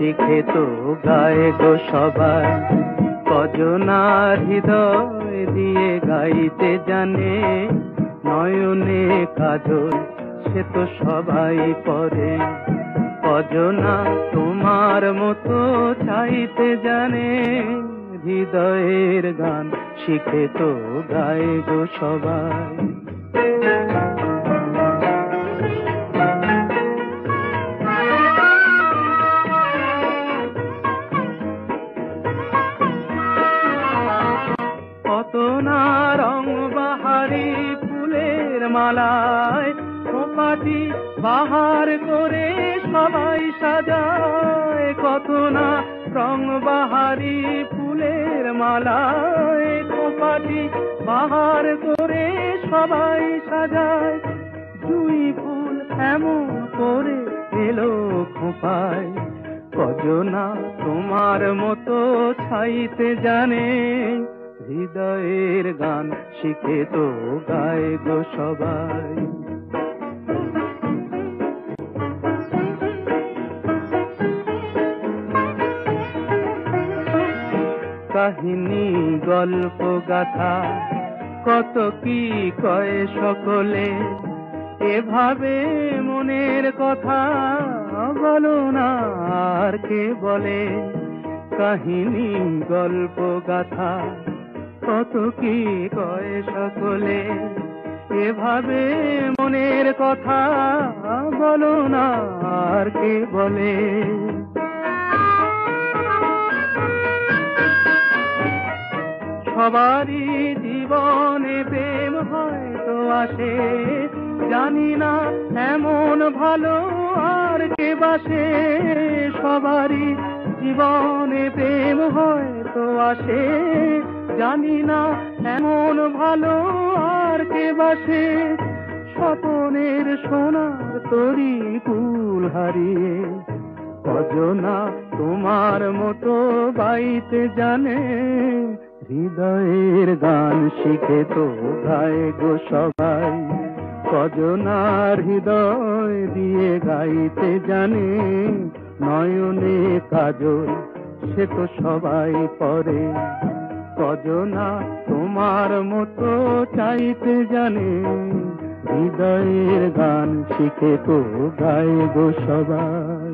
শিখে তো গায়ে গো সবাই, কজনার হৃদয় দিয়ে গাইতে জানে, নয়নে কাজল সে তো সবাই পরে, কজনা তোমার মতো চাইতে জানে, হৃদয়ের গান শিখে তো গায়ে গো সবাই। কত না রং বাহারি ফুলের মালায়, খোপাটি বাহার করে সবাই সাজায়, কত না রং বাহারি ফুলের মালায়, খোপাটি বাহার করে সবাই সাজায়, জুঁই ফুল এমন করে এলো খোপায়, কজনা তোমার মতো ছাইতে জানে, হৃদয়ের গান শিখে তো গায়ে গো সবাই। কাহিনী গল্প গাথা কত কি কয় সকলে, এভাবে মনের কথা বলো না আর কে বলে, কাহিনী গল্প গাথা কত কি কয় সকলে, এভাবে মনের কথা বলো না আর কে বলে। সবারই জীবনে প্রেম হয়তো আসে, জানি না এমন ভালো আর কে বাসে, সবারই জীবনে প্রেম হয়তো আসে, জানি না এমন ভালো আর কে বাসে, স্বপনের সোনার তরি কুল হারিয়ে, কজনা তোমার মতো বাইতে জানে, হৃদয়ের গান শিখে তো গায়ে গো সবাই, কজনার হৃদয় দিয়ে গাইতে জানে, নয়নে কাজল সে তো সবাই পরে, কজনা তোমার মতো চাইতে জানে, হৃদয়ের গান শিখে তো গায়ে গো সবাই।